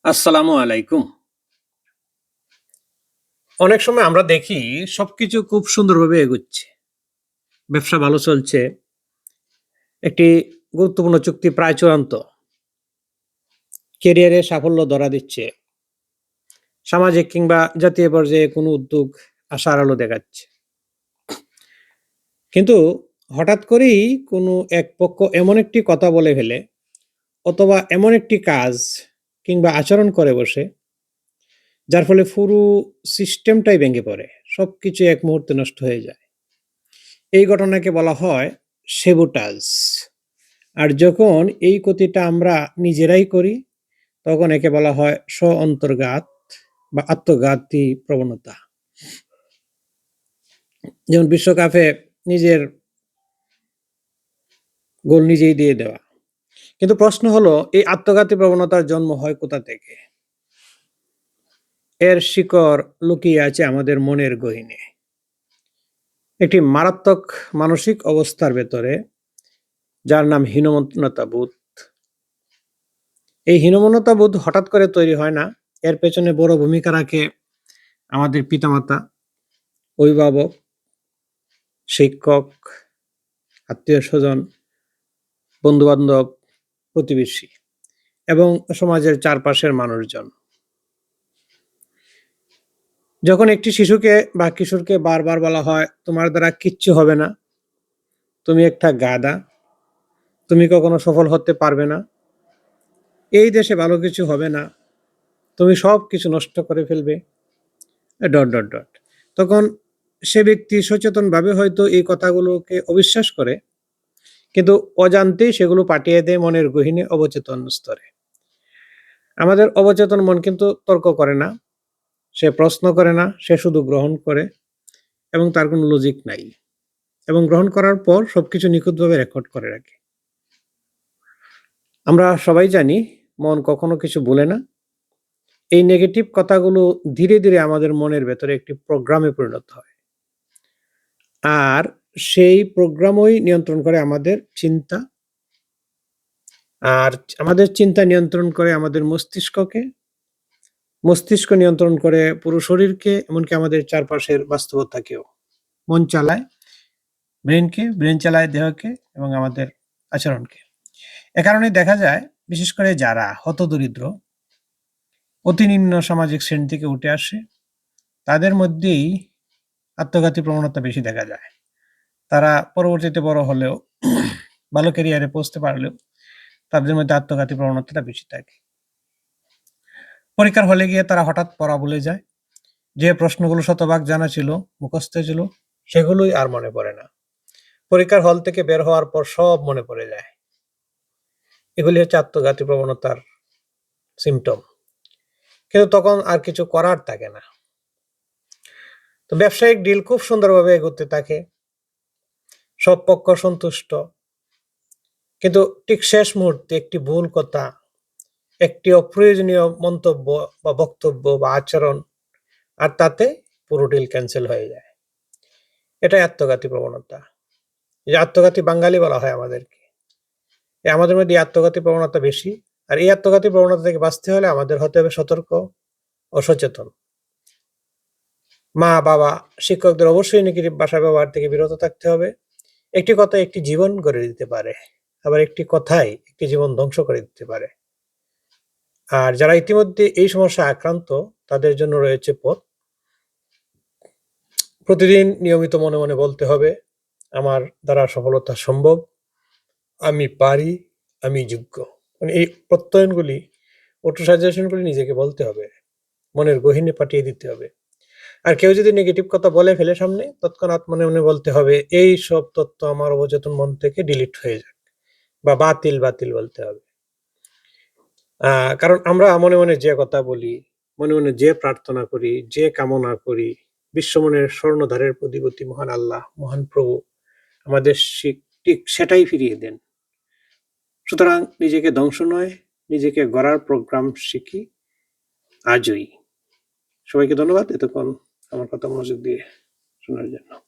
আসসালামু আলাইকুম। অনেক সময় আমরা দেখি সবকিছু খুব সুন্দরভাবে এগুচ্ছে। ব্যবসা ভালো চলছে। একটি গুরুত্বপূর্ণ চুক্তি প্রায় চূড়ান্ত। ক্যারিয়ারে সাফল্য ধরা দিচ্ছে। সামাজিক কিংবা জাতীয় পর্যায়ে কোনো উদ্যোগ আশার আলো দেখাচ্ছে। কিন্তু হঠাৎ করেই কোনো এক পক্ষ এমন একটি কথা বলে ফেলে অথবা এমন একটি কাজ কিংবা আচরণ করে বসে, যার ফলে পুরো সিস্টেমটাই ভেঙে পড়ে। সবকিছু এক মুহূর্তে নষ্ট হয়ে যায়। এই ঘটনাকে বলা হয় সেবোটাজ। আর যখন এই ক্ষতিটা আমরা নিজেরাই করি, তখন একে বলা হয় স্ব-অন্তর্ঘাত বা আত্মঘাতী প্রবণতা। যেমন বিশ্বকাপে নিজের গোল নিজেই দিয়ে দেওয়া। কিন্তু প্রশ্ন হলো, এই আত্মঘাতী প্রবণতার জন্ম হয় কোথা থেকে? এর শিকড় লুকিয়ে আছে আমাদের মনের গহীনে। একটি মারাত্মক মানসিক অবস্থার ভেতরে, যার নাম হীনমন্যতাবোধ। এই হীনমন্যতাবোধ হঠাৎ করে তৈরি হয় না। এর পেছনে বড় ভূমিকা রাখে আমাদের পিতামাতা, অভিভাবক, শিক্ষক, আত্মীয়স্বজন, বন্ধু-বান্ধব, প্রতিবেশী এবং সমাজের চারপাশের মানুষজন। যখন একটি শিশুকে বা কিশোরকে বারবার বলা হয়, "তোমার দ্বারা কিচ্ছু হবে না, তুমি একটা গাধা, তুমি কখনো সফল হতে পারবে না, এই দেশে ভালো কিছু হবে না, তুমি সবকিছু নষ্ট করে ফেলবে," ডট, ডট, ডট। তখন সে ব্যক্তি সচেতনভাবে হয়তো এই কথাগুলোকে অবিশ্বাস করে, কিন্তু অজান্তেই সেগুলো পাঠিয়ে দেয় মনের গহীনে, অবচেতন স্তরে। আমাদের অবচেতন মন কিন্তু তর্ক করে না, সে প্রশ্ন করে না, সে শুধু গ্রহণ করে এবং তার কোনো লজিক নাই। এবং গ্রহণ করার পর সবকিছু নিখুঁতভাবে রেকর্ড করে রাখে। আমরা সবাই জানি মন কখনো কিছু বলে না। এই নেগেটিভ কথাগুলো ধীরে, ধীরে আমাদের মনের ভেতরে একটি প্রোগ্রামে পরিণত হয়। আর সেই প্রোগ্রামই নিয়ন্ত্রণ করে আমাদের চিন্তা। আর আমাদের চিন্তা নিয়ন্ত্রণ করে আমাদের মস্তিষ্ককে। মস্তিষ্ক নিয়ন্ত্রণ করে পুরো শরীরকে, এমনকি আমাদের চারপাশের বাস্তবতাকেও। মন চালায় ব্রেনকে, ব্রেন চালায় দেহকে এবং আমাদের আচরণকে। এ কারণেই দেখা যায়, বিশেষ করে যারা হতদরিদ্র, অতি নিম্ন সামাজিক শ্রেণী থেকে উঠে আসে, তাদের মধ্যেই আত্মঘাতী প্রবণতা বেশি দেখা যায়। তারা পরবর্তীতে বড় হলেও, ভালো ক্যারিয়ারে পৌঁছতে পারলেও তাদের মধ্যে আত্মঘাতী প্রবণতাটা বেশি থাকে। পরীক্ষার হলে গিয়ে তারা হঠাৎ পড়া ভুলে যায়। যে প্রশ্নগুলো শতভাগ জানা ছিল, মুখস্থ ছিল, সেগুলোই আর মনে পড়ে না। পরীক্ষার হল থেকে বের হওয়ার পর সব মনে পড়ে যায়। এগুলি হচ্ছে আত্মঘাতী প্রবণতার সিম্পটম। কিন্তু তখন আর কিছু করার থাকে না। তো ব্যবসায়িক ডিল খুব সুন্দরভাবে এগোতে থাকে, সব পক্ষ সন্তুষ্ট। কিন্তু ঠিক শেষ মুহূর্তে একটি ভুল কথা, একটি অপ্রয়োজনীয় মন্তব্য বা বক্তব্য বা আচরণ, আর তাতে পুরো ডিল ক্যান্সেল হয়ে যায়। এটাই আত্মঘাতী প্রবণতা। এই আত্মঘাতী বাঙালি বলা হয় আমাদেরকে। আমাদের মধ্যে এই আত্মঘাতী প্রবণতা বেশি। আর এই আত্মঘাতী প্রবণতা থেকে বাঁচতে হলে আমাদের হতে হবে সতর্ক ও সচেতন। মা, বাবা, শিক্ষকদের অবশ্যই নেগেটিভ ভাষা ব্যবহার থেকে বিরত থাকতে হবে। একটি কথা একটি জীবন গড়ে দিতে পারে, আবার একটি কথাই একটি জীবন ধ্বংস করে দিতে পারে। আর যারা ইতিমধ্যে এই সমস্যায় আক্রান্ত, তাদের জন্য রয়েছে পথ। প্রতিদিন নিয়মিত মনে মনে বলতে হবে, আমার দ্বারা সফলতা সম্ভব, আমি পারি, আমি যোগ্য। মানে এই প্রত্যয়নগুলি, অটো সাজেশনগুলি নিজেকে বলতে হবে, মনের গহীনে পাঠিয়ে দিতে হবে। আর কেউ যদি নেগেটিভ কথা বলে ফেলে সামনে, তৎক্ষণাৎ মনে মনে বলতে হবে, এই সব তথ্য আমার অবচেতন মন থেকে ডিলিট হয়ে যাক, বা বাতিল বাতিল বলতে হবে। কারণ আমরা মনে মনে যে কথা বলি, মনে মনে যে প্রার্থনা করি, যে কামনা করি, বিশ্বমনের স্বর্ণধারের অধিপতি মহান আল্লাহ, মহান প্রভু আমাদের ঠিক সেটাই ফিরিয়ে দেন। সুতরাং নিজেকে ধ্বংস নয়, নিজেকে গড়ার প্রোগ্রাম শিখি আজই। সবাইকে ধন্যবাদ এতক্ষণ আমার কথা মনোযোগ দিয়ে শোনার জন্য।